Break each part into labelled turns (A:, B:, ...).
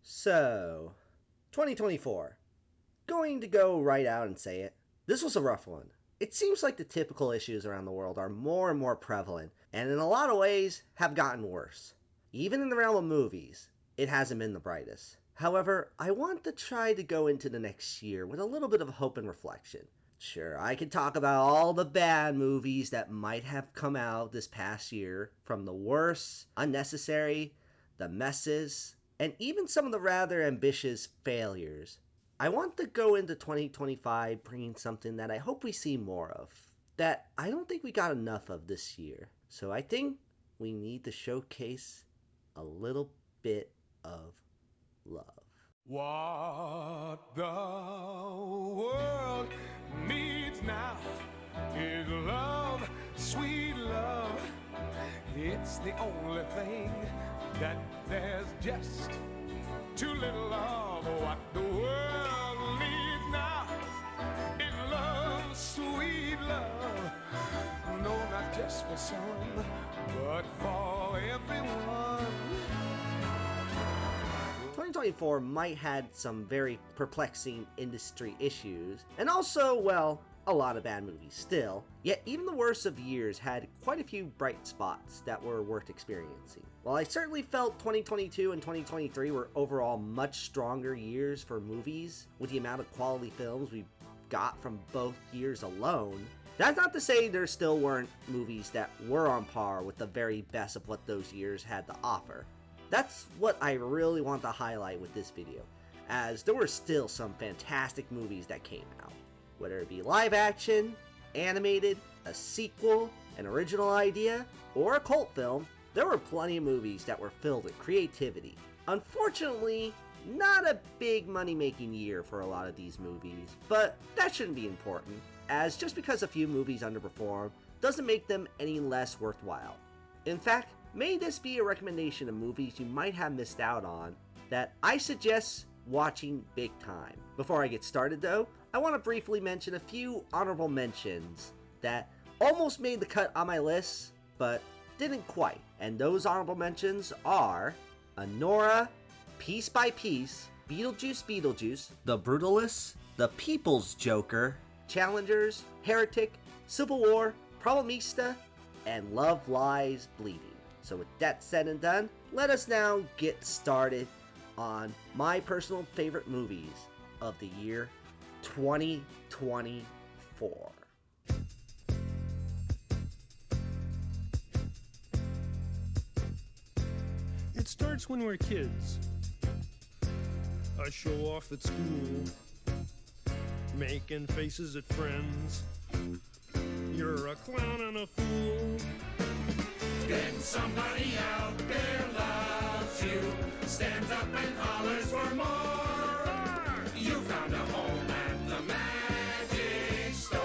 A: So, 2024. Going to go right out and say it. This was a rough one. It seems like the typical issues around the world are more and more prevalent, and in a lot of ways have gotten worse. Even in the realm of movies, it hasn't been the brightest. However, I want to try to go into the next year with a little bit of hope and reflection. Sure, I could talk about all the bad movies that might have come out this past year, from the worst, unnecessary, the messes, and even some of the rather ambitious failures. I want to go into 2025 bringing something that I hope we see more of, that I don't think we got enough of this year. So I think we need to showcase a little bit of love.
B: What the world needs now is love, sweet love. It's the only thing that there's just too little of. What the world needs now is love, sweet love. No, not just for some, but for everyone.
A: 2024 might had some very perplexing industry issues, and also, well, a lot of bad movies still. Yet even the worst of years had quite a few bright spots that were worth experiencing. While I certainly felt 2022 and 2023 were overall much stronger years for movies, with the amount of quality films we got from both years alone, that's not to say there still weren't movies that were on par with the very best of what those years had to offer. That's what I really want to highlight with this video, as there were still some fantastic movies that came out. Whether it be live action, animated, a sequel, an original idea, or a cult film, there were plenty of movies that were filled with creativity. Unfortunately, not a big money-making year for a lot of these movies, but that shouldn't be important, as just because a few movies underperform doesn't make them any less worthwhile. In fact, may this be a recommendation of movies you might have missed out on that I suggest watching big time. Before I get started though, I want to briefly mention a few honorable mentions that almost made the cut on my list, but didn't quite. And those honorable mentions are Anora, Piece by Piece, Beetlejuice, The Brutalist, The People's Joker, Challengers, Heretic, Civil War, Problemista, and Love Lies Bleeding. So with that said and done, let us now get started on my personal favorite movies of the year 2024.
C: It starts when we're kids. A show off at school, making faces at friends. You're a clown and a fool.
D: Then somebody out there loves you, stands up and hollers for more. You found a home at the magic store.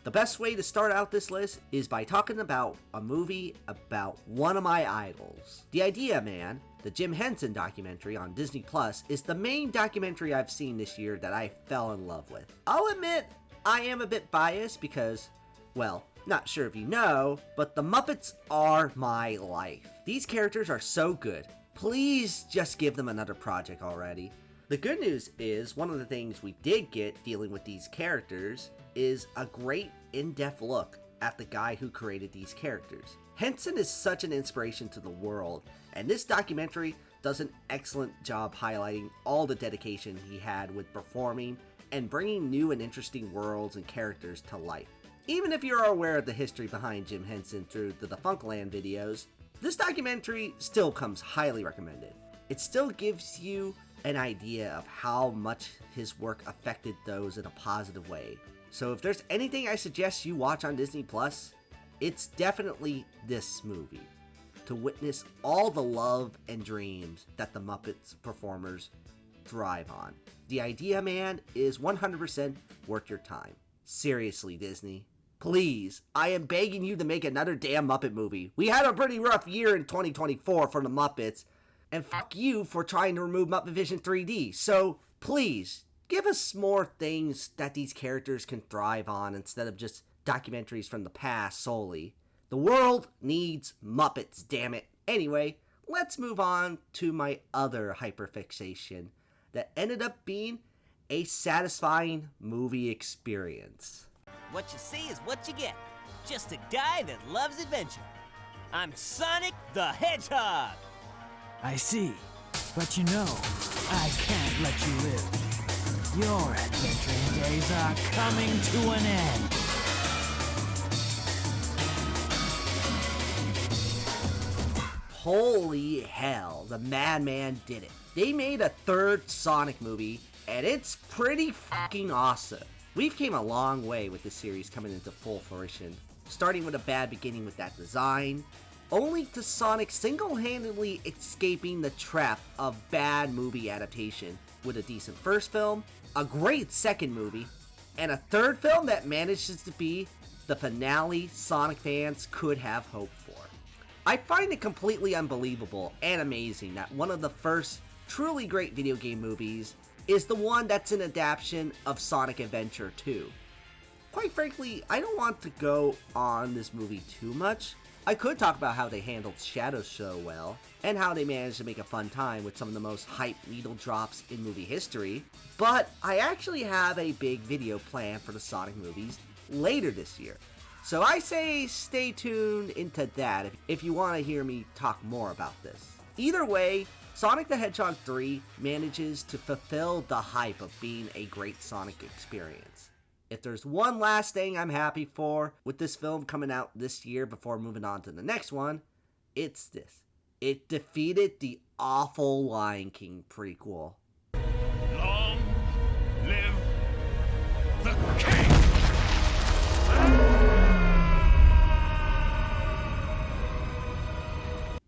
A: The best way to start out this list is by talking about a movie about one of my idols. The Idea Man, the Jim Henson documentary on Disney Plus, is the main documentary I've seen this year that I fell in love with. I'll admit, I am a bit biased because, well, not sure if you know, but the Muppets are my life. These characters are so good. Please just give them another project already. The good news is, one of the things we did get dealing with these characters is a great in-depth look at the guy who created these characters. Henson is such an inspiration to the world, and this documentary does an excellent job highlighting all the dedication he had with performing and bringing new and interesting worlds and characters to life. Even if you're aware of the history behind Jim Henson through the Defunctland videos, this documentary still comes highly recommended. It still gives you an idea of how much his work affected those in a positive way. So if there's anything I suggest you watch on Disney Plus, it's definitely this movie, to witness all the love and dreams that the Muppets performers thrive on. The Idea Man is 100% worth your time. Seriously, Disney. Please, I am begging you to make another damn Muppet movie. We had a pretty rough year in 2024 for the Muppets, and fuck you for trying to remove Muppet Vision 3D. So, please, give us more things that these characters can thrive on instead of just documentaries from the past solely. The world needs Muppets, damn it. Anyway, let's move on to my other hyperfixation that ended up being a satisfying movie experience.
E: What you see is what you get. Just a guy that loves adventure. I'm Sonic the Hedgehog.
F: I see. But you know, I can't let you live. Your adventuring days are coming to an end.
A: Holy hell, the Madman did it. They made a third Sonic movie, and it's pretty fucking awesome. We've came a long way with this series coming into full fruition, starting with a bad beginning with that design, only to Sonic single-handedly escaping the trap of bad movie adaptation with a decent first film, a great second movie, and a third film that manages to be the finale Sonic fans could have hoped for. I find it completely unbelievable and amazing that one of the first truly great video game movies is the one that's an adaptation of Sonic Adventure 2. Quite frankly, I don't want to go on this movie too much. I could talk about how they handled Shadow so well, and how they managed to make a fun time with some of the most hype needle drops in movie history, but I actually have a big video planned for the Sonic movies later this year. So I say stay tuned into that if you want to hear me talk more about this. Either way, Sonic the Hedgehog 3 manages to fulfill the hype of being a great Sonic experience. If there's one last thing I'm happy for with this film coming out this year before moving on to the next one, it's this. It defeated the awful Lion King prequel.
B: Long live the king!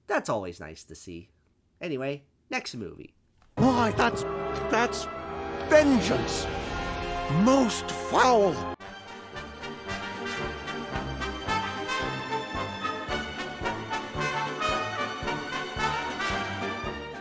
A: That's always nice to see. Anyway, next movie.
G: Why, that's vengeance. Most foul.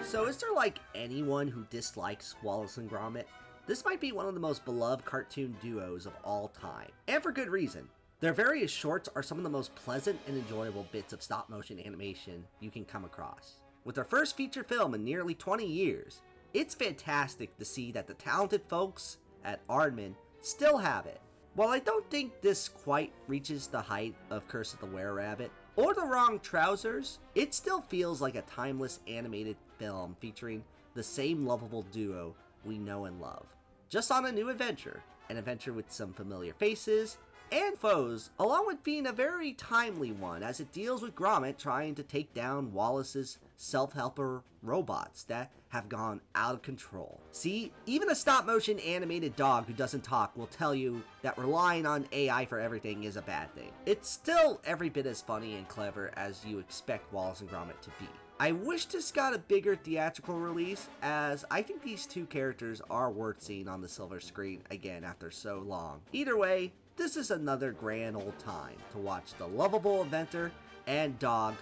A: So is there like anyone who dislikes Wallace and Gromit? This might be one of the most beloved cartoon duos of all time, and for good reason. Their various shorts are some of the most pleasant and enjoyable bits of stop-motion animation you can come across. With their first feature film in nearly 20 years, it's fantastic to see that the talented folks at Aardman still have it. While I don't think this quite reaches the height of Curse of the Were-Rabbit or The Wrong Trousers, it still feels like a timeless animated film featuring the same lovable duo we know and love. Just on a new adventure, an adventure with some familiar faces and foes, along with being a very timely one as it deals with Gromit trying to take down Wallace's self-helper robots that have gone out of control. See, even a stop-motion animated dog who doesn't talk will tell you that relying on AI for everything is a bad thing. It's still every bit as funny and clever as you expect Wallace and Gromit to be. I wish this got a bigger theatrical release, as I think these two characters are worth seeing on the silver screen again after so long. Either way, this is another grand old time to watch the lovable inventor and dog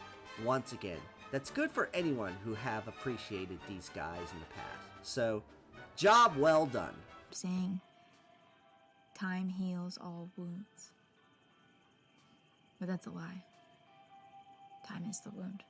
A: once again. That's good for anyone who have appreciated these guys in the past. So, job well done.
H: Saying time heals all wounds. But that's a lie. Time is the wound.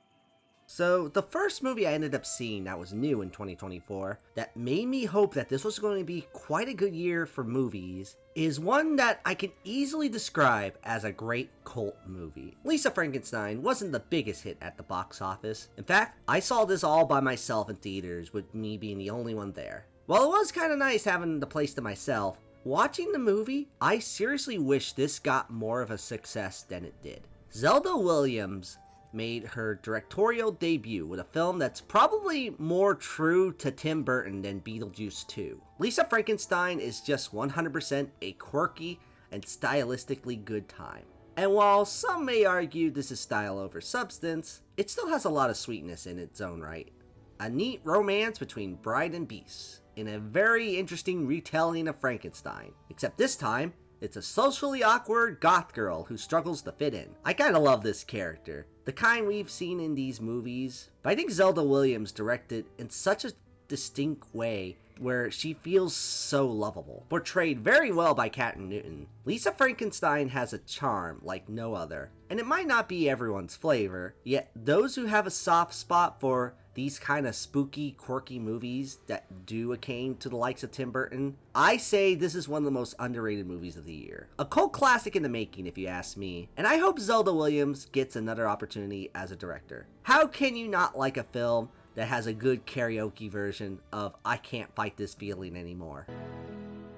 A: So, the first movie I ended up seeing that was new in 2024 that made me hope that this was going to be quite a good year for movies is one that I can easily describe as a great cult movie. Lisa Frankenstein wasn't the biggest hit at the box office. In fact, I saw this all by myself in theaters, with me being the only one there. While it was kind of nice having the place to myself, watching the movie, I seriously wish this got more of a success than it did. Zelda Williams made her directorial debut with a film that's probably more true to Tim Burton than Beetlejuice 2. Lisa Frankenstein is just 100% a quirky and stylistically good time. And while some may argue this is style over substance, it still has a lot of sweetness in its own right. A neat romance between bride and beast, in a very interesting retelling of Frankenstein, except this time, it's a socially awkward goth girl who struggles to fit in. I kinda love this character, the kind we've seen in these movies, but I think Zelda Williams directed in such a distinct way where she feels so lovable. Portrayed very well by Kathryn Newton, Lisa Frankenstein has a charm like no other. And it might not be everyone's flavor, yet those who have a soft spot for these kind of spooky, quirky movies that do akin to the likes of Tim Burton, I say this is one of the most underrated movies of the year. A cult classic in the making, if you ask me, and I hope Zelda Williams gets another opportunity as a director. How can you not like a film that has a good karaoke version of I Can't Fight This Feeling Anymore?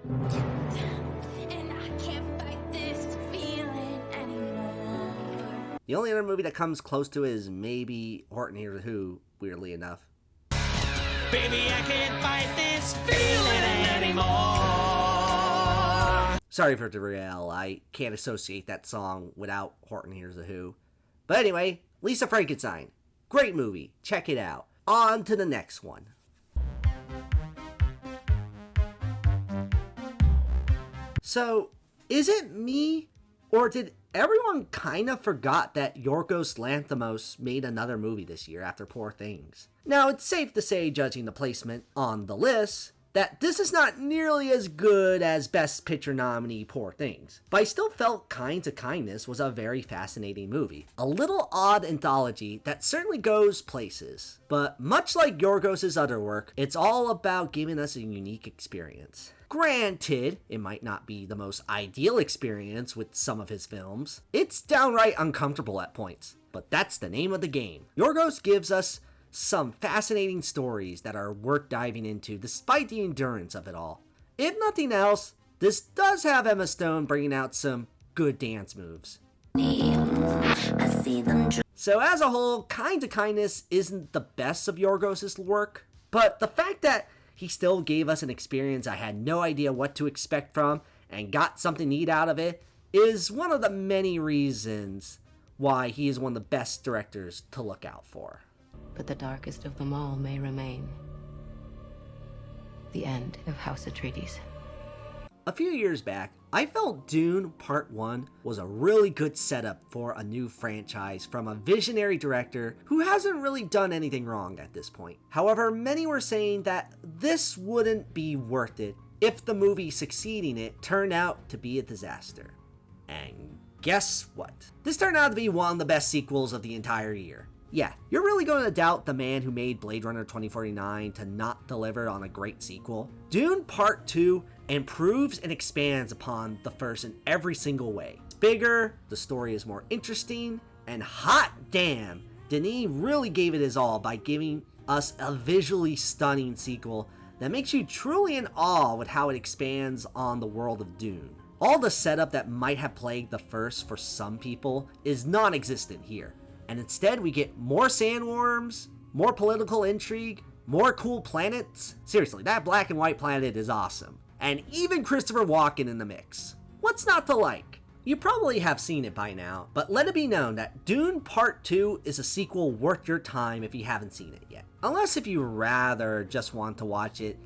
H: And I can't fight this feeling anymore.
A: The only other movie that comes close to it is maybe Horton Hears a Who, weirdly enough.
D: Baby, I can't fight this feeling anymore.
A: Sorry for the derail, I can't associate that song without Horton Hears a Who. But anyway, Lisa Frankenstein. Great movie, check it out. On to the next one. So, is it me, or did everyone kind of forgot that Yorgos Lanthimos made another movie this year after Poor Things? Now, it's safe to say, judging the placement on the list, that this is not nearly as good as Best Picture nominee Poor Things, but I still felt Kind to Kindness was a very fascinating movie. A little odd anthology that certainly goes places, but much like Yorgos' other work, it's all about giving us a unique experience. Granted, it might not be the most ideal experience with some of his films. It's downright uncomfortable at points, but that's the name of the game. Yorgos gives us some fascinating stories that are worth diving into despite the endurance of it all. If nothing else, this does have Emma Stone bringing out some good dance moves. So as a whole, Kind to Kindness isn't the best of Yorgos' work, but the fact that he still gave us an experience I had no idea what to expect from and got something neat out of it is one of the many reasons why he is one of the best directors to look out for.
I: But the darkest of them all may remain. The end of House Atreides.
A: A few years back, I felt Dune Part 1 was a really good setup for a new franchise from a visionary director who hasn't really done anything wrong at this point. However, many were saying that this wouldn't be worth it if the movie succeeding it turned out to be a disaster. And guess what? This turned out to be one of the best sequels of the entire year. Yeah, you're really going to doubt the man who made Blade Runner 2049 to not deliver on a great sequel? Dune Part 2 improves and expands upon the first in every single way. It's bigger, the story is more interesting, and hot damn, Denis really gave it his all by giving us a visually stunning sequel that makes you truly in awe with how it expands on the world of Dune. All the setup that might have plagued the first for some people is non-existent here. And instead we get more sandworms, more political intrigue, more cool planets. Seriously, that black and white planet is awesome. And even Christopher Walken in the mix. What's not to like? You probably have seen it by now, but let it be known that Dune Part 2 is a sequel worth your time if you haven't seen it yet. Unless if you rather just want to watch it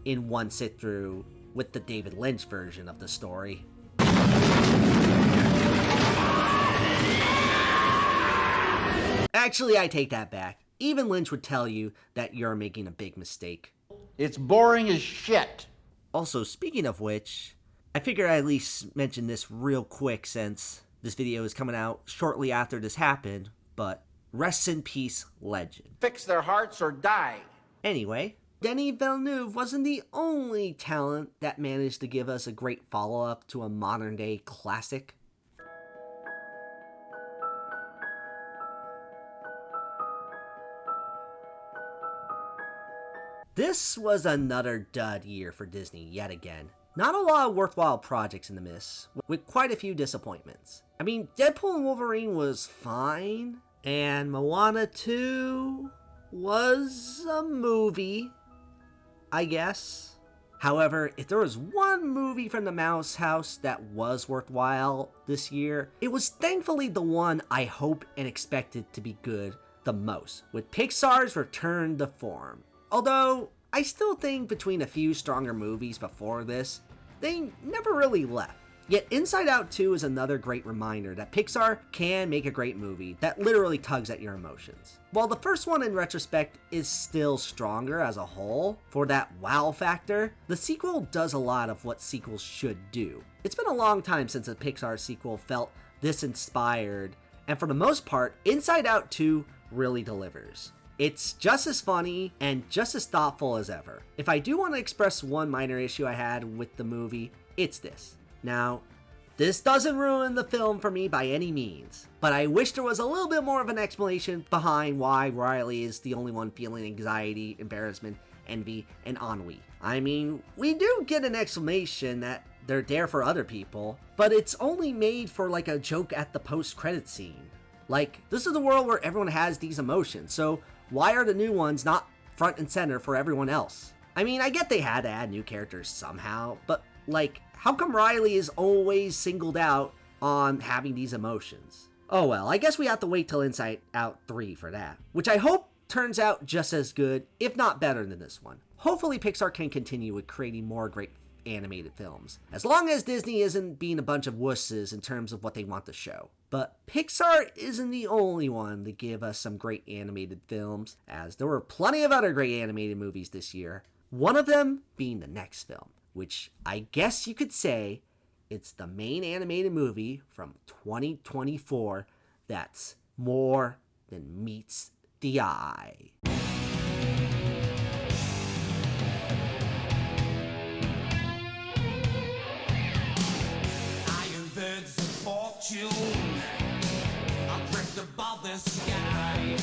A: in one sit through with the David Lynch version of the story. Actually, I take that back. Even Lynch would tell you that you're making a big mistake.
G: It's boring as shit.
A: Also, speaking of which, I figure I'd at least mention this real quick since this video is coming out shortly after this happened, but rest in peace, legend.
G: Fix their hearts or die.
A: Anyway, Denis Villeneuve wasn't the only talent that managed to give us a great follow-up to a modern-day classic. This was another dud year for Disney yet again. Not a lot of worthwhile projects in the mix, with quite a few disappointments. I mean, Deadpool and Wolverine was fine, and Moana 2 was a movie, I guess. However, if there was one movie from the Mouse House that was worthwhile this year, it was thankfully the one I hope and expected to be good the most, with Pixar's return to form. Although, I still think between a few stronger movies before this, they never really left. Yet Inside Out 2 is another great reminder that Pixar can make a great movie that literally tugs at your emotions. While the first one in retrospect is still stronger as a whole for that wow factor, the sequel does a lot of what sequels should do. It's been a long time since a Pixar sequel felt this inspired, and for the most part, Inside Out 2 really delivers. It's just as funny and just as thoughtful as ever. If I do want to express one minor issue I had with the movie, it's this. Now, this doesn't ruin the film for me by any means, but I wish there was a little bit more of an explanation behind why Riley is the only one feeling anxiety, embarrassment, envy, and ennui. I mean, we do get an explanation that they're there for other people, but it's only made for like a joke at the post-credit scene. Like, this is the world where everyone has these emotions, so why are the new ones not front and center for everyone else? I mean, I get they had to add new characters somehow, but like, how come Riley is always singled out on having these emotions? Oh well, I guess we have to wait till Inside Out 3 for that, which I hope turns out just as good, if not better than this one. Hopefully Pixar can continue with creating more great animated films, as long as Disney isn't being a bunch of wusses in terms of what they want to show. But Pixar isn't the only one to give us some great animated films, as there were plenty of other great animated movies this year, one of them being the next film, which I guess you could say it's the main animated movie from 2024 that's more than meets the eye.
D: Iron birds of fortune are drift above the sky.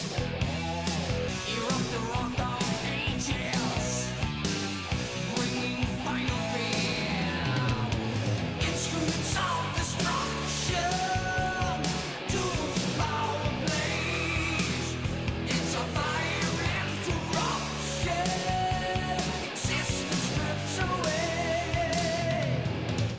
D: Erupt the rock of ages, bringing final fear. Instruments of destruction, tools of power blaze. It's a fire and corruption, existence strips away.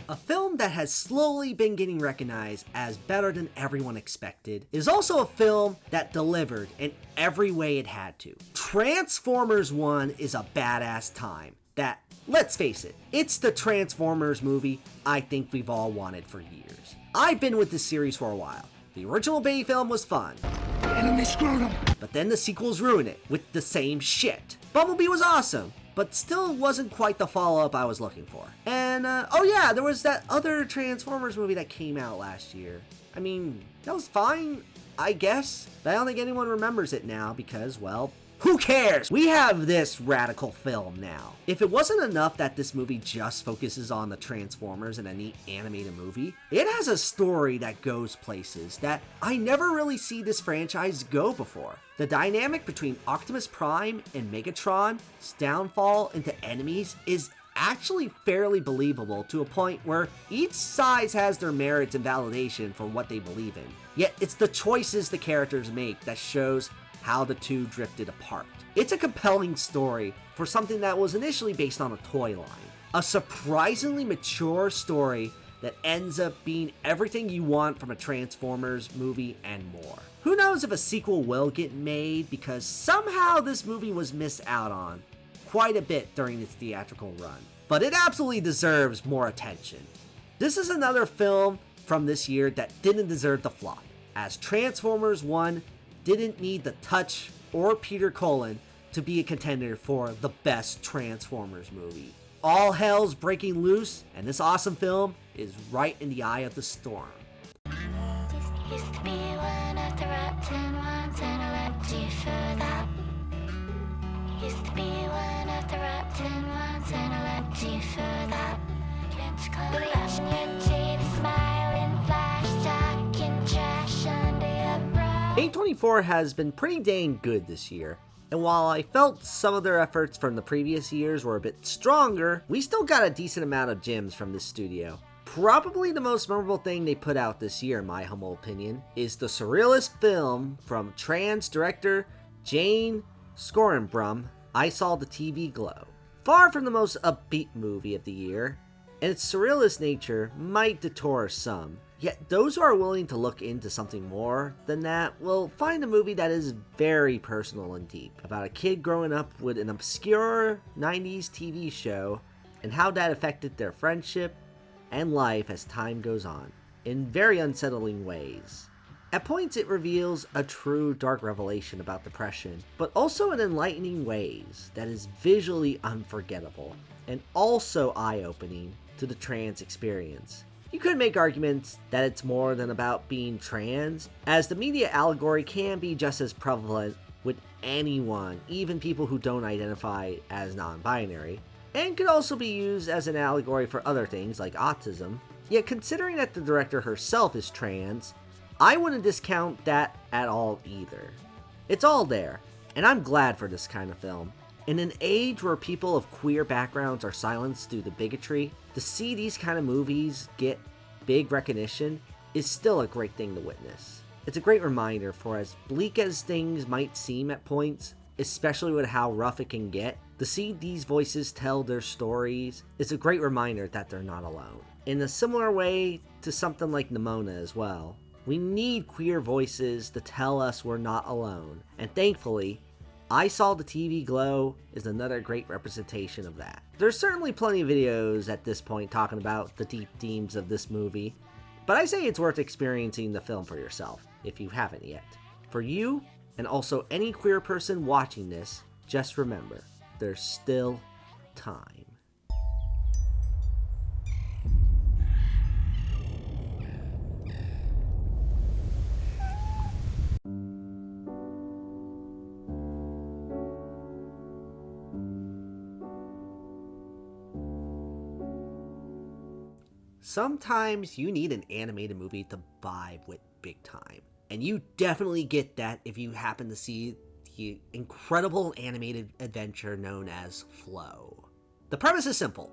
A: A film that has slowly been getting recognized as better than everyone expected is also a film that delivered in every way it had to. Transformers 1 is a badass time that, let's face it, it's the Transformers movie I think we've all wanted for years. I've been with this series for a while. The original Bay film was fun,
B: Enemy scrotum.
A: but then the sequels ruined it with the same shit. Bumblebee was awesome, but still wasn't quite the follow-up I was looking for. And, oh yeah, there was that other Transformers movie that came out last year. I mean, that was fine, I guess, but I don't think anyone remembers it now because, well, who cares? We have this radical film now. If it wasn't enough that this movie just focuses on the Transformers in a neat animated movie, it has a story that goes places that I never really see this franchise go before. The dynamic between Optimus Prime and Megatron's downfall into enemies is actually fairly believable to a point where each side has their merits and validation for what they believe in. Yet it's the choices the characters make that shows how the two drifted apart. It's a compelling story for something that was initially based on a toy line. A surprisingly mature story that ends up being everything you want from a Transformers movie and more. Who knows if a sequel will get made, because somehow this movie was missed out on quite a bit during its theatrical run. But it absolutely deserves more attention. This is another film from this year that didn't deserve the flop, as Transformers 1 didn't need the touch or Peter Cullen to be a contender for the best Transformers movie. All hell's breaking loose, and this awesome film is right in the eye of the storm.
H: Used to be one of the rotten ones, and I loved you for that. Used to be one of the rotten ones, and I loved you for that. Can't you call me brushing your teeth, smiling, flash, talking trash under your breath?
A: A24 has been pretty dang good this year, and while I felt some of their efforts from the previous years were a bit stronger, we still got a decent amount of gems from this studio. Probably the most memorable thing they put out this year, in my humble opinion, is the surrealist film from trans director Jane Scorenbrum, I Saw the TV Glow. Far from the most upbeat movie of the year, and its surrealist nature might detour some, yet those who are willing to look into something more than that will find a movie that is very personal and deep, about a kid growing up with an obscure 90s TV show and how that affected their friendship and life as time goes on, in very unsettling ways. At points it reveals a true dark revelation about depression, but also in enlightening ways that is visually unforgettable, and also eye-opening to the trans experience. You could make arguments that it's more than about being trans, as the media allegory can be just as prevalent with anyone, even people who don't identify as non-binary, and could also be used as an allegory for other things like autism. Yet considering that the director herself is trans, I wouldn't discount that at all either. It's all there, and I'm glad for this kind of film. In an age where people of queer backgrounds are silenced due to bigotry, to see these kind of movies get big recognition is still a great thing to witness. It's a great reminder, for as bleak as things might seem at points, especially with how rough it can get, to see these voices tell their stories is a great reminder that they're not alone. In a similar way to something like Nimona as well, we need queer voices to tell us we're not alone, and thankfully, I Saw the TV Glow is another great representation of that. There's certainly plenty of videos at this point talking about the deep themes of this movie, but I say it's worth experiencing the film for yourself, if you haven't yet. For you, and also any queer person watching this, just remember, there's still time. Sometimes you need an animated movie to vibe with big time. And you definitely get that if you happen to see the incredible animated adventure known as Flow. The premise is simple.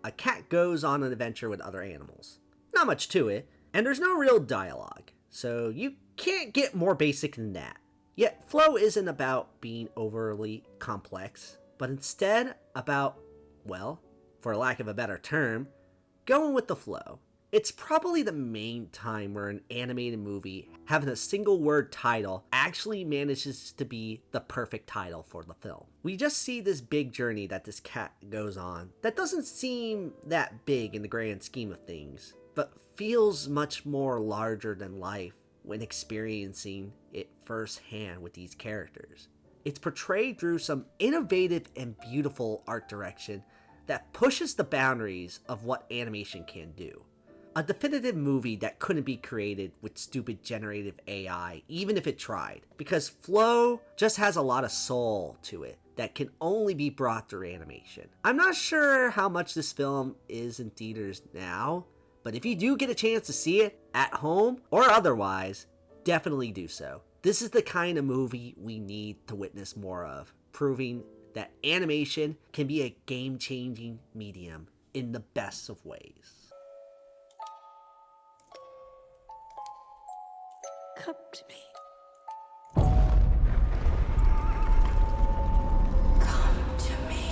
A: A cat goes on an adventure with other animals. Not much to it, and there's no real dialogue, so you can't get more basic than that. Yet Flow isn't about being overly complex, but instead about, well, for lack of a better term, going with the flow. It's probably the main time where an animated movie having a single word title actually manages to be the perfect title for the film. We just see this big journey that this cat goes on that doesn't seem that big in the grand scheme of things, but feels much more larger than life when experiencing it firsthand with these characters. It's portrayed through some innovative and beautiful art direction that pushes the boundaries of what animation can do. A definitive movie that couldn't be created with stupid generative AI, even if it tried, because Flow just has a lot of soul to it that can only be brought through animation. I'm not sure how much this film is in theaters now, but if you do get a chance to see it at home or otherwise, definitely do so. This is the kind of movie we need to witness more of, proving that animation can be a game-changing medium in the best of ways.
I: Come to me. Come to me.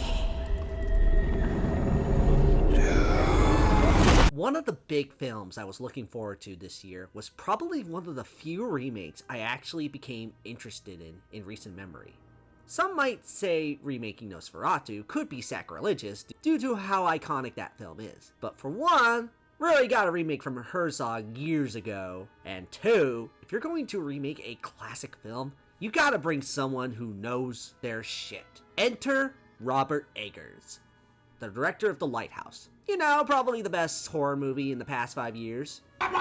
A: One of the big films I was looking forward to this year was probably one of the few remakes I actually became interested in recent memory. Some might say remaking Nosferatu could be sacrilegious due to how iconic that film is, but for one, really got a remake from Herzog years ago, and two, if you're going to remake a classic film, you gotta bring someone who knows their shit. Enter Robert Eggers, the director of The Lighthouse. You know, probably the best horror movie in the past 5 years.
D: That's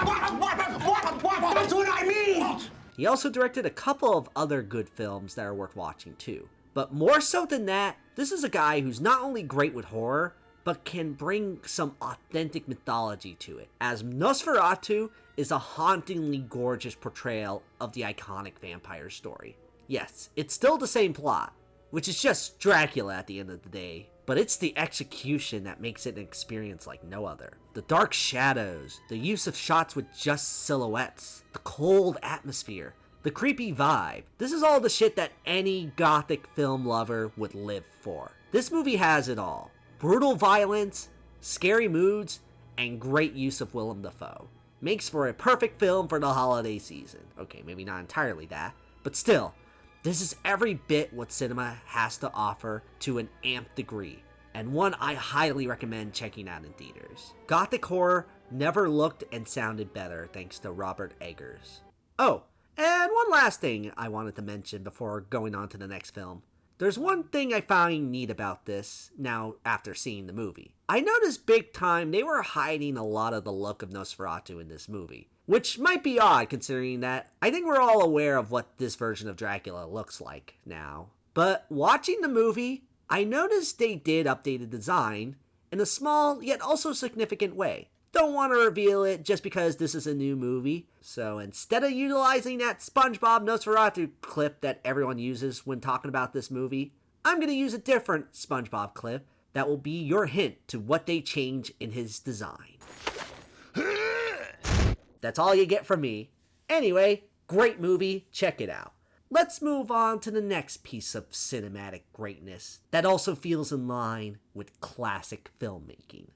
D: what I mean!
A: He also directed a couple of other good films that are worth watching too. But more so than that, this is a guy who's not only great with horror, but can bring some authentic mythology to it, as Nosferatu is a hauntingly gorgeous portrayal of the iconic vampire story. Yes, it's still the same plot, which is just Dracula at the end of the day, but it's the execution that makes it an experience like no other. The dark shadows, the use of shots with just silhouettes, the cold atmosphere, the creepy vibe. This is all the shit that any gothic film lover would live for. This movie has it all. Brutal violence, scary moods, and great use of Willem Dafoe. Makes for a perfect film for the holiday season. Okay, maybe not entirely that, but still, this is every bit what cinema has to offer to an amped degree. and one I highly recommend checking out in theaters. Gothic horror never looked and sounded better thanks to Robert Eggers. Oh, and one last thing I wanted to mention before going on to the next film. There's one thing I find neat about this now after seeing the movie. I noticed big time they were hiding a lot of the look of Nosferatu in this movie, which might be odd considering that I think we're all aware of what this version of Dracula looks like now. But watching the movie, I noticed they did update the design in a small yet also significant way. Don't want to reveal it just because this is a new movie, so instead of utilizing that SpongeBob Nosferatu clip that everyone uses when talking about this movie, I'm going to use a different SpongeBob clip that will be your hint to what they change in his design. That's all you get from me. Anyway, great movie, check it out. Let's move on to the next piece of cinematic greatness that also feels in line with classic filmmaking.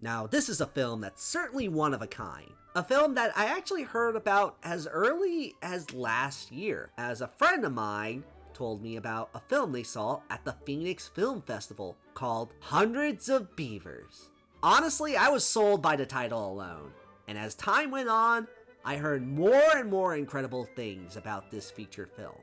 A: Now, this is a film that's certainly one of a kind. A film that I actually heard about as early as last year, as a friend of mine told me about a film they saw at the Phoenix Film Festival called Hundreds of Beavers. Honestly, I was sold by the title alone, and as time went on, I heard more and more incredible things about this feature film.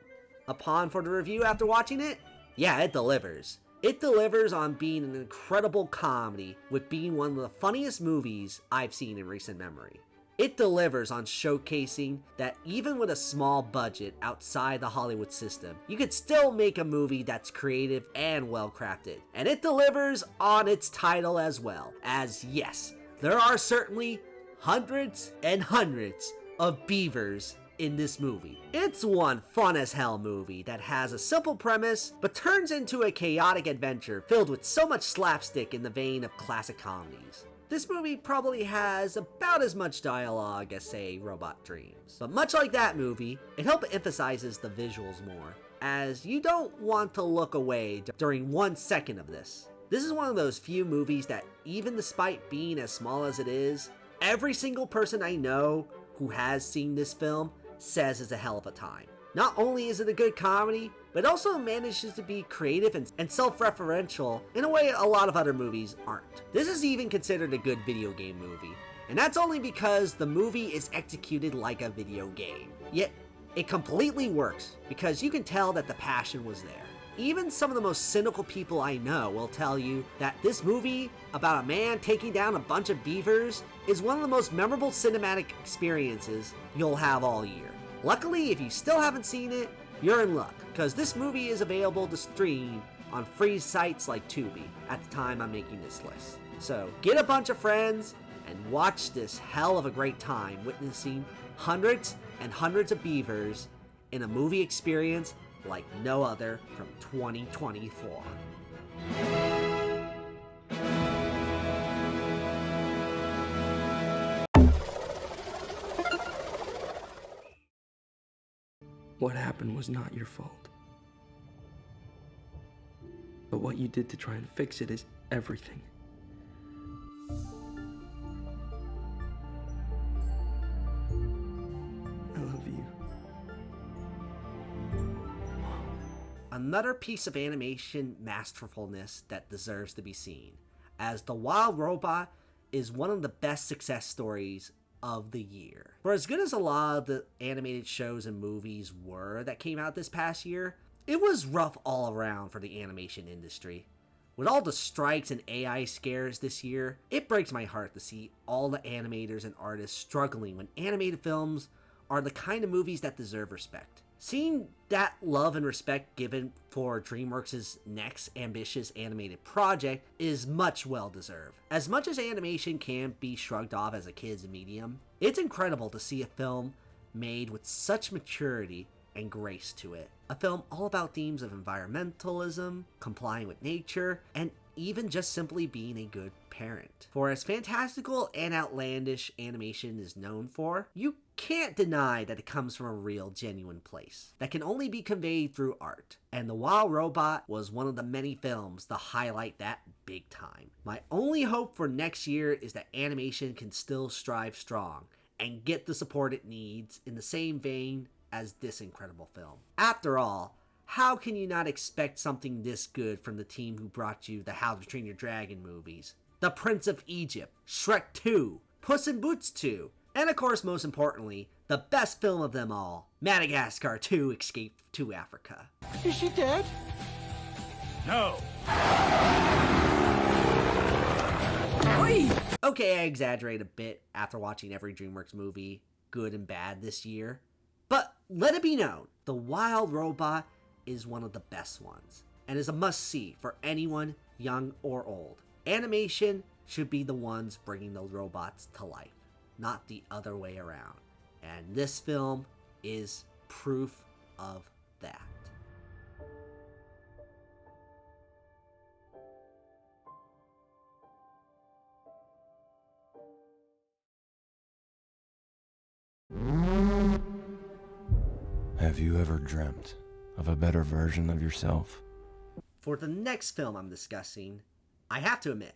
A: Upon for the review after watching it, yeah, it delivers. It delivers on being an incredible comedy with being one of the funniest movies I've seen in recent memory. It delivers on showcasing that even with a small budget outside the Hollywood system, you could still make a movie that's creative and well crafted. And it delivers on its title as well, as yes, there are certainly hundreds and hundreds of beavers in this movie. It's one fun as hell movie that has a simple premise but turns into a chaotic adventure filled with so much slapstick in the vein of classic comedies. This movie probably has about as much dialogue as, say, Robot Dreams. But much like that movie, it helps emphasizes the visuals more, as you don't want to look away during 1 second of this. This is one of those few movies that, even despite being as small as it is, every single person I know who has seen this film says it's a hell of a time. Not only is it a good comedy, but it also manages to be creative and self-referential in a way a lot of other movies aren't. This is even considered a good video game movie, and that's only because the movie is executed like a video game. Yet, it completely works because you can tell that the passion was there. Even some of the most cynical people I know will tell you that this movie about a man taking down a bunch of beavers is one of the most memorable cinematic experiences you'll have all year. Luckily, if you still haven't seen it, you're in luck, because this movie is available to stream on free sites like Tubi at the time I'm making this list. So get a bunch of friends and watch this hell of a great time witnessing hundreds and hundreds of beavers in a movie experience like no other from 2024.
J: What happened was not your fault. But what you did to try and fix it is everything. I love you.
A: Another piece of animation masterfulness that deserves to be seen, as The Wild Robot is one of the best success stories of the year. For as good as a lot of the animated shows and movies were that came out this past year, it was rough all around for the animation industry. With all the strikes and AI scares this year, it breaks my heart to see all the animators and artists struggling when animated films are the kind of movies that deserve respect. Seeing that love and respect given for DreamWorks' next ambitious animated project is much well deserved. As much as animation can be shrugged off as a kid's medium, it's incredible to see a film made with such maturity and grace to it. A film all about themes of environmentalism, complying with nature, and even just simply being a good parent. For as fantastical and outlandish animation is known for, you can't deny that it comes from a real, genuine place that can only be conveyed through art. And The Wild Robot was one of the many films to highlight that big time. My only hope for next year is that animation can still strive strong and get the support it needs in the same vein as this incredible film. After all, how can you not expect something this good from the team who brought you the How to Train Your Dragon movies, The Prince of Egypt, Shrek 2, Puss in Boots 2, and of course, most importantly, the best film of them all, Madagascar 2: Escape to Africa.
G: Is she dead?
B: No.
A: Okay, I exaggerate a bit after watching every DreamWorks movie, good and bad, this year. But let it be known, The Wild Robot is one of the best ones, and is a must-see for anyone, young or old. Animation should be the ones bringing the robots to life, not the other way around. And this film is proof of that.
J: Have you ever dreamt of a better version of yourself?
A: For the next film I'm discussing, I have to admit,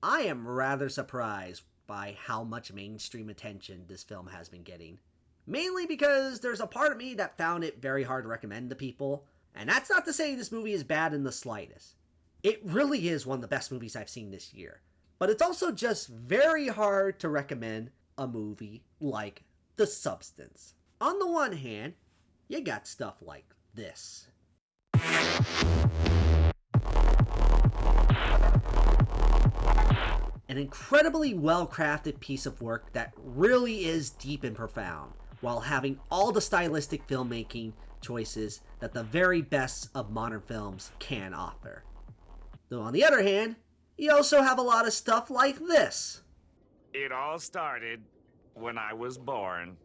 A: I am rather surprised by how much mainstream attention this film has been getting. Mainly because there's a part of me that found it very hard to recommend to people, and that's not to say this movie is bad in the slightest. It really is one of the best movies I've seen this year, but it's also just very hard to recommend a movie like The Substance. On the one hand, you got stuff like this. An incredibly well-crafted piece of work that really is deep and profound, while having all the stylistic filmmaking choices that the very best of modern films can offer. Though on the other hand, you also have a lot of stuff like this.
B: It all started when I was born.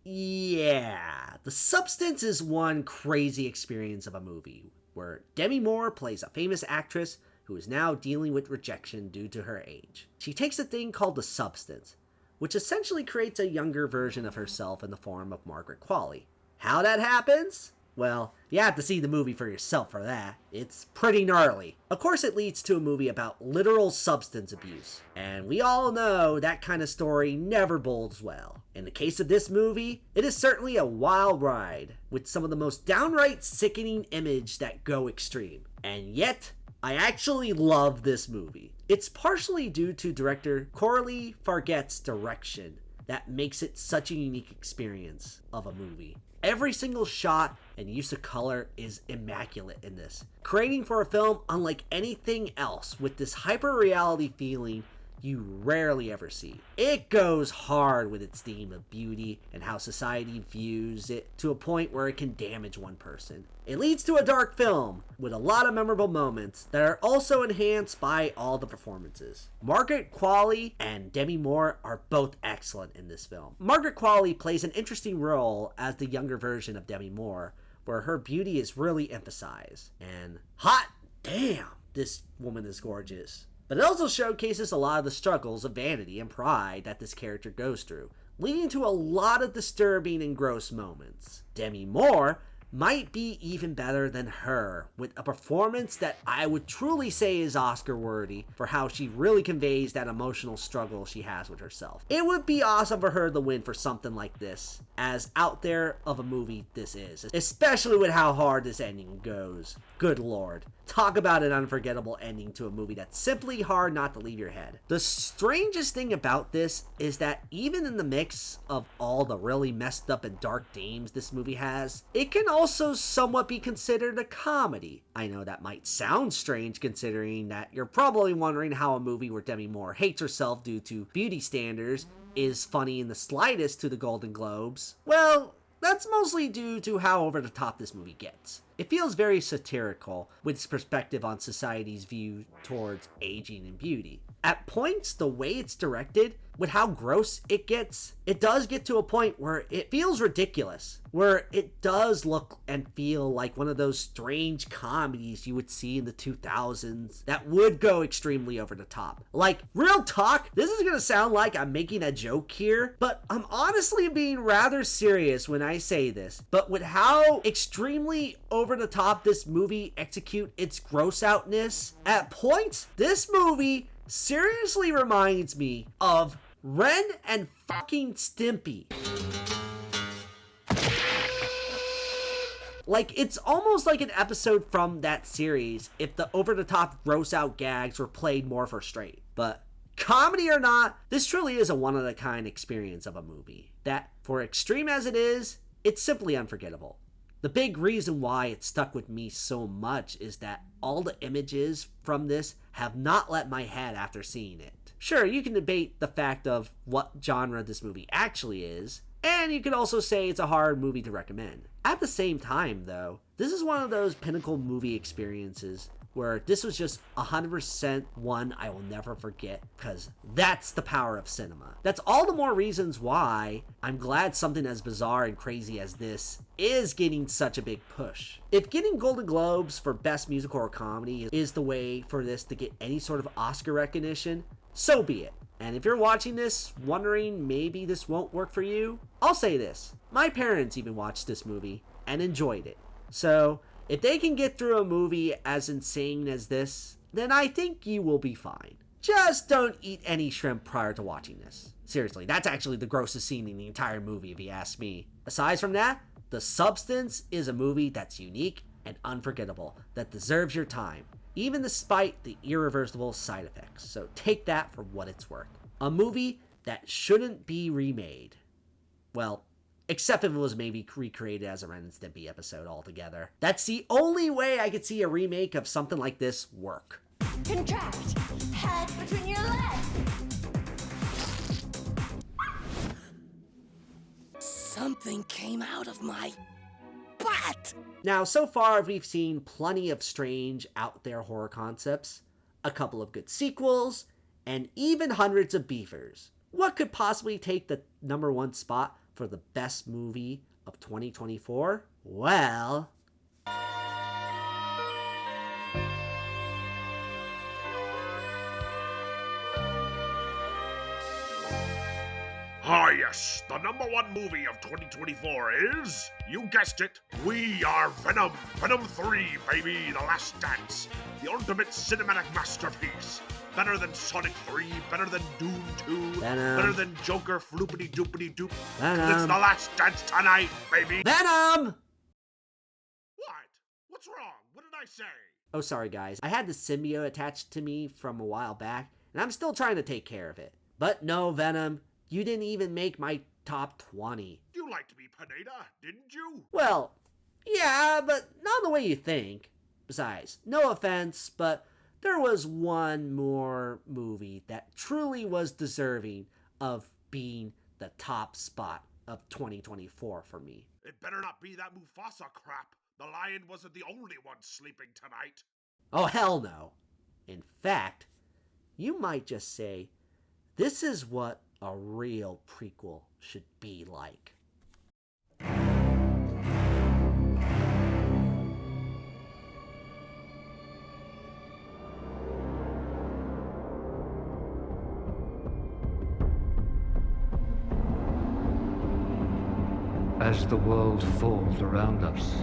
A: Yeah, The Substance is one crazy experience of a movie, where Demi Moore plays a famous actress who is now dealing with rejection due to her age. She takes a thing called the substance, which essentially creates a younger version of herself in the form of Margaret Qualley. How that happens? Well, you have to see the movie for yourself for that. It's pretty gnarly. Of course, it leads to a movie about literal substance abuse, and we all know that kind of story never bodes well. In the case of this movie, it is certainly a wild ride, with some of the most downright sickening images that go extreme. And yet, I actually love this movie. It's partially due to director Coralie Farget's direction that makes it such a unique experience of a movie. Every single shot and use of color is immaculate in this, creating for a film unlike anything else with this hyper-reality feeling you rarely ever see. It goes hard with its theme of beauty and how society views it to a point where it can damage one person. It leads to a dark film with a lot of memorable moments that are also enhanced by all the performances. Margaret Qualley and Demi Moore are both excellent in this film. Margaret Qualley plays an interesting role as the younger version of Demi Moore, where her beauty is really emphasized. And hot damn, this woman is gorgeous. But it also showcases a lot of the struggles of vanity and pride that this character goes through, leading to a lot of disturbing and gross moments. Demi Moore might be even better than her, with a performance that I would truly say is Oscar worthy for how she really conveys that emotional struggle she has with herself. It would be awesome for her to win for something like this, as out there of a movie this is, especially with how hard this ending goes. Good lord. Talk about an unforgettable ending to a movie that's simply hard not to leave your head. The strangest thing about this is that even in the mix of all the really messed up and dark themes this movie has, it can also somewhat be considered a comedy. I know that might sound strange considering that you're probably wondering how a movie where Demi Moore hates herself due to beauty standards is funny in the slightest to the Golden Globes. Well, that's mostly due to how over the top this movie gets. It feels very satirical with its perspective on society's view towards aging and beauty. At points, the way it's directed, with how gross it gets, it does get to a point where it feels ridiculous, where it does look and feel like one of those strange comedies you would see in the 2000s that would go extremely over the top. Like, real talk, this is gonna sound like I'm making a joke here, but I'm honestly being rather serious when I say this. But with how extremely over the top this movie execute its gross outness, at points, this movie seriously reminds me of Ren and fucking Stimpy. Like, it's almost like an episode from that series if the over-the-top gross-out gags were played more for straight. But comedy or not, this truly is a one-of-a-kind experience of a movie that, for extreme as it is, it's simply unforgettable. The big reason why it stuck with me so much is that all the images from this have not left my head after seeing it. Sure, you can debate the fact of what genre this movie actually is, and you could also say it's a hard movie to recommend. At the same time, though, this is one of those pinnacle movie experiences where this was just 100% one I will never forget, because that's the power of cinema. That's all the more reasons why I'm glad something as bizarre and crazy as this is getting such a big push. If getting Golden Globes for Best Musical or Comedy is the way for this to get any sort of Oscar recognition, so be it. And if you're watching this wondering maybe this won't work for you, I'll say this. My parents even watched this movie and enjoyed it. So if they can get through a movie as insane as this, then I think you will be fine. Just don't eat any shrimp prior to watching this. Seriously, that's actually the grossest scene in the entire movie if you ask me. Aside from that, The Substance is a movie that's unique and unforgettable, that deserves your time, even despite the irreversible side effects. So take that for what it's worth. A movie that shouldn't be remade. Well, except if it was maybe recreated as a Ren and Stimpy episode altogether. That's the only way I could see a remake of something like this work.
I: Contract. Head between your legs.
E: Something came out of my butt!
A: Now, so far we've seen plenty of strange, out there horror concepts, a couple of good sequels, and even hundreds of beefers. What could possibly take the #1 spot for the best movie of 2024? Well,
K: ah yes, the #1 movie of 2024 is, you guessed it, we are Venom. Venom 3, baby, The Last Dance. The ultimate cinematic masterpiece. Better than Sonic 3, better than Doom 2,
A: Venom.
K: Better than Joker floopity doopity doop.
A: Venom.
K: It's The Last Dance tonight, baby.
A: Venom!
K: What? What's wrong? What did I say?
A: Oh, sorry guys. I had the symbiote attached to me from a while back, and I'm still trying to take care of it. But no, Venom, you didn't even make my top 20.
K: You liked me, Pineda, didn't you?
A: Well, yeah, but not the way you think. Besides, no offense, but there was one more movie that truly was deserving of being the top spot of 2024 for me.
K: It better not be that Mufasa crap. The lion wasn't the only one sleeping tonight.
A: Oh, hell no. In fact, you might just say, this is what a real prequel should be like.
L: As the world falls around us,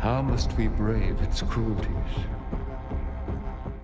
L: how must we brave its cruelties?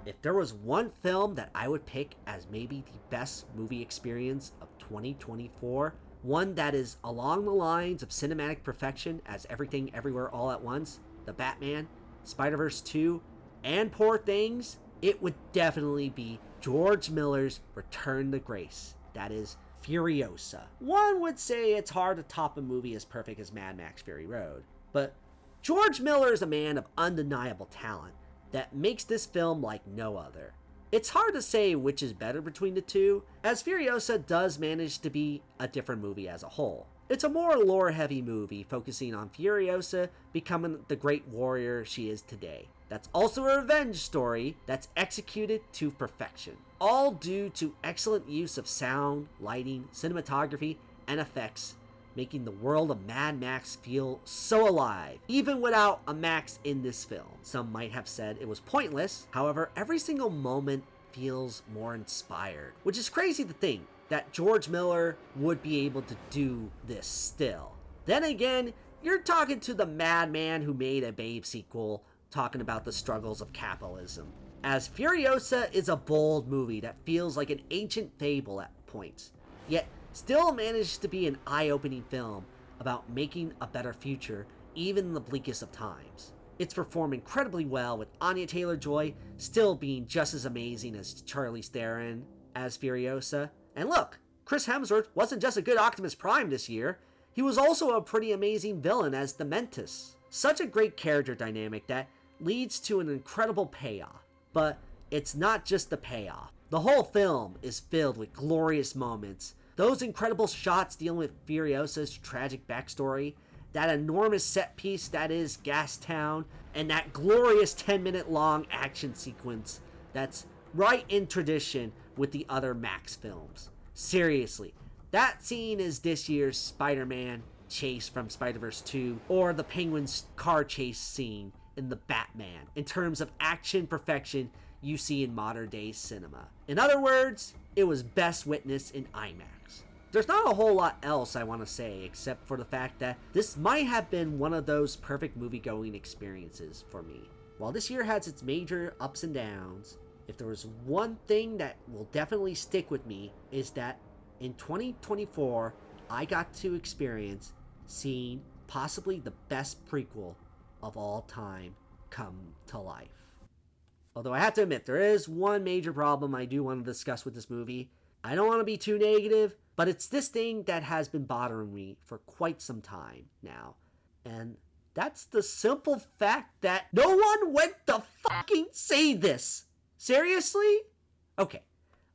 A: If there was one film that I would pick as maybe the best movie experience of 2024, one that is along the lines of cinematic perfection as Everything Everywhere All at Once, The Batman, Spider-Verse 2, and Poor Things, it would definitely be George Miller's Return to Grace. That is Furiosa. One would say it's hard to top a movie as perfect as Mad Max Fury Road, but George Miller is a man of undeniable talent that makes this film like no other. It's hard to say which is better between the two, as Furiosa does manage to be a different movie as a whole. It's a more lore-heavy movie focusing on Furiosa becoming the great warrior she is today. That's also a revenge story that's executed to perfection, all due to excellent use of sound, lighting, cinematography, and effects, making the world of Mad Max feel so alive, even without a Max in this film. Some might have said it was pointless, however, every single moment feels more inspired, which is crazy to think that George Miller would be able to do this still. Then again, you're talking to the madman who made a Babe sequel, talking about the struggles of capitalism. As Furiosa is a bold movie that feels like an ancient fable at points, yet still managed to be an eye-opening film about making a better future even in the bleakest of times. It's performed incredibly well, with Anya Taylor-Joy still being just as amazing as Charlize Theron as Furiosa. And look, Chris Hemsworth wasn't just a good Optimus Prime this year, he was also a pretty amazing villain as the Mentis. Such a great character dynamic that leads to an incredible payoff. But it's not just the payoff. The whole film is filled with glorious moments. Those incredible shots dealing with Furiosa's tragic backstory, that enormous set piece that is Gastown, and that glorious 10-minute long action sequence that's right in tradition with the other Max films. Seriously, that scene is this year's Spider-Man chase from Spider-Verse 2, or the Penguin's car chase scene in the Batman, in terms of action perfection you see in modern day cinema. In other words, it was best witnessed in IMAX. There's not a whole lot else I want to say except for the fact that this might have been one of those perfect movie-going experiences for me. While this year has its major ups and downs, if there was one thing that will definitely stick with me, is that in 2024, I got to experience seeing possibly the best prequel of all time come to life. Although I have to admit, there is one major problem I do want to discuss with this movie. I don't want to be too negative, but it's this thing that has been bothering me for quite some time now. And that's the simple fact that no one went to fucking say this. Seriously? Okay,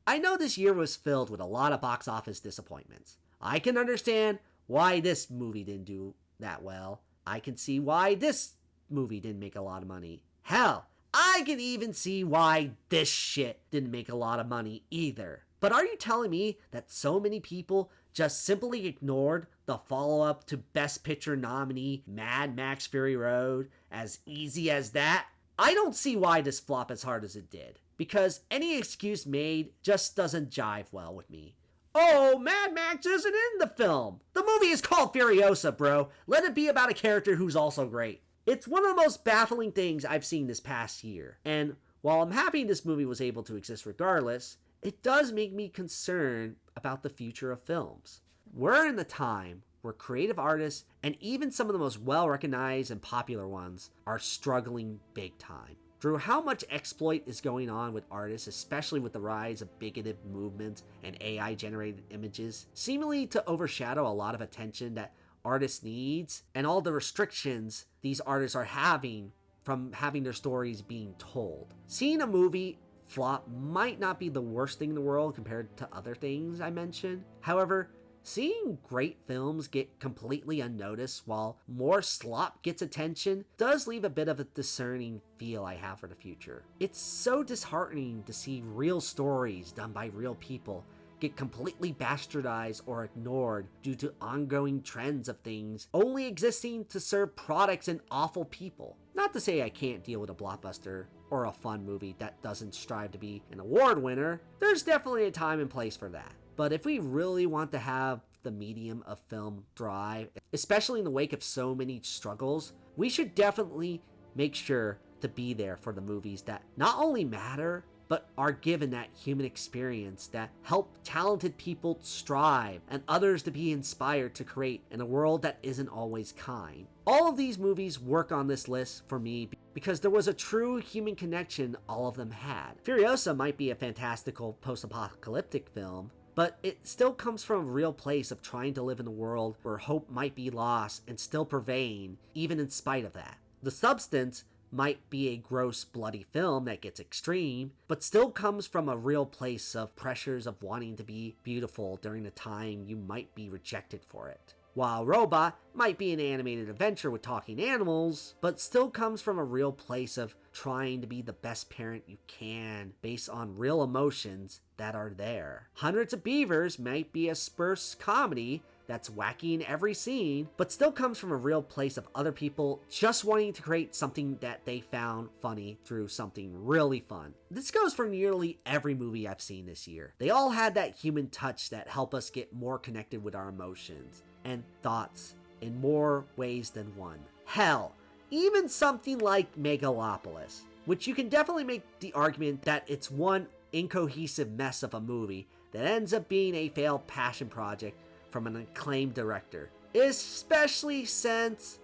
A: I know this year was filled with a lot of box office disappointments. I can understand why this movie didn't do that well. I can see why this movie didn't make a lot of money. Hell, I can even see why this shit didn't make a lot of money either. But are you telling me that so many people just simply ignored the follow-up to Best Picture nominee Mad Max Fury Road as easy as that? I don't see why this flopped as hard as it did, because any excuse made just doesn't jive well with me. Oh, Mad Max isn't in the film! The movie is called Furiosa, bro. Let it be about a character who's also great. It's one of the most baffling things I've seen this past year, and while I'm happy this movie was able to exist regardless, it does make me concerned about the future of films. We're in the time where creative artists, and even some of the most well-recognized and popular ones, are struggling big time. Through how much exploit is going on with artists, especially with the rise of bigoted movements and AI-generated images, seemingly to overshadow a lot of attention that artists needs, and all the restrictions these artists are having from having their stories being told. Seeing a movie flop might not be the worst thing in the world compared to other things I mentioned. However, seeing great films get completely unnoticed while more slop gets attention does leave a bit of a discerning feel I have for the future. It's so disheartening to see real stories done by real people get completely bastardized or ignored due to ongoing trends of things only existing to serve products and awful people. Not to say I can't deal with a blockbuster or a fun movie that doesn't strive to be an award winner. There's definitely a time and place for that. But if we really want to have the medium of film thrive, especially in the wake of so many struggles, we should definitely make sure to be there for the movies that not only matter, but are given that human experience that help talented people strive and others to be inspired to create in a world that isn't always kind. All of these movies work on this list for me because there was a true human connection all of them had. Furiosa might be a fantastical post-apocalyptic film, but it still comes from a real place of trying to live in a world where hope might be lost and still prevail even in spite of that. The substance might be a gross, bloody film that gets extreme, but still comes from a real place of pressures of wanting to be beautiful during a time you might be rejected for it. While Robot might be an animated adventure with talking animals, but still comes from a real place of trying to be the best parent you can based on real emotions that are there. Hundreds of Beavers might be a spurse comedy that's wacky in every scene, but still comes from a real place of other people just wanting to create something that they found funny through something really fun. This goes for nearly every movie I've seen this year. They all had that human touch that help us get more connected with our emotions and thoughts in more ways than one. Hell, even something like Megalopolis, which you can definitely make the argument that it's one incohesive mess of a movie that ends up being a failed passion project from an acclaimed director. Especially since,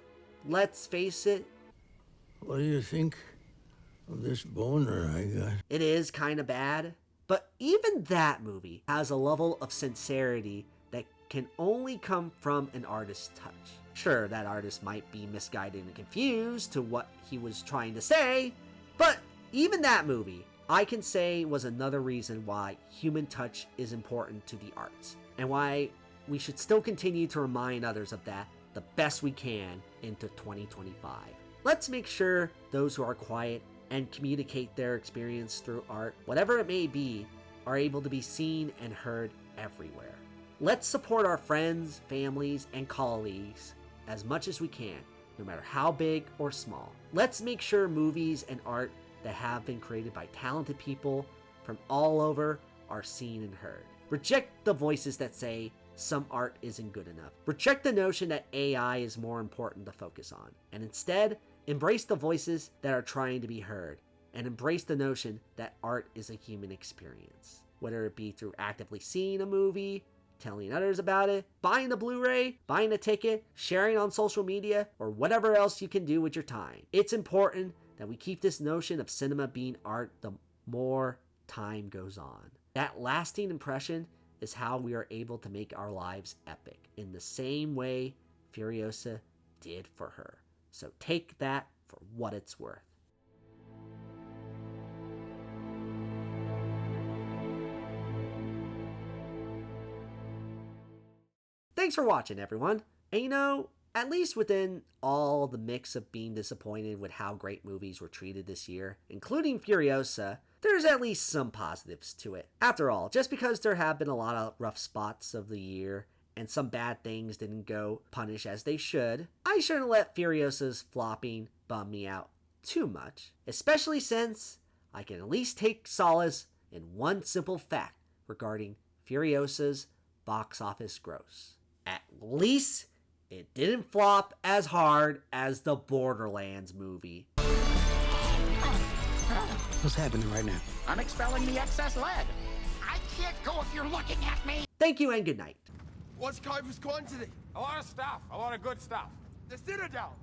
A: let's face it,
M: what do you think of this boner I got?
A: It is kinda bad, but even that movie has a level of sincerity that can only come from an artist's touch. Sure, that artist might be misguided and confused to what he was trying to say, but even that movie, I can say, was another reason why human touch is important to the arts, and why we should still continue to remind others of that the best we can into 2025. Let's make sure those who are quiet and communicate their experience through art, whatever it may be, are able to be seen and heard everywhere. Let's support our friends, families, and colleagues as much as we can, no matter how big or small. Let's make sure movies and art that have been created by talented people from all over are seen and heard. Reject the voices that say some art isn't good enough. Reject the notion that AI is more important to focus on, and instead embrace the voices that are trying to be heard, and embrace the notion that art is a human experience. Whether it be through actively seeing a movie, telling others about it, buying a Blu-ray, buying a ticket, sharing on social media, or whatever else you can do with your time. It's important that we keep this notion of cinema being art the more time goes on. That lasting impression is how we are able to make our lives epic, in the same way Furiosa did for her. So take that for what it's worth. Thanks for watching, everyone. And you know, at least within all the mix of being disappointed with how great movies were treated this year, including Furiosa, there's at least some positives to it. After all, just because there have been a lot of rough spots of the year and some bad things didn't go punish as they should, I shouldn't let Furiosa's flopping bum me out too much, especially since I can at least take solace in one simple fact regarding Furiosa's box office gross. At least it didn't flop as hard as the Borderlands movie.
N: What's happening right now?
G: I'm expelling the excess lead. I can't go if you're looking at me.
A: Thank you and good night.
O: What's Kyver's quantity?
P: A lot of stuff. A lot of good stuff.
O: The Citadel.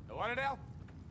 P: The what, Adele?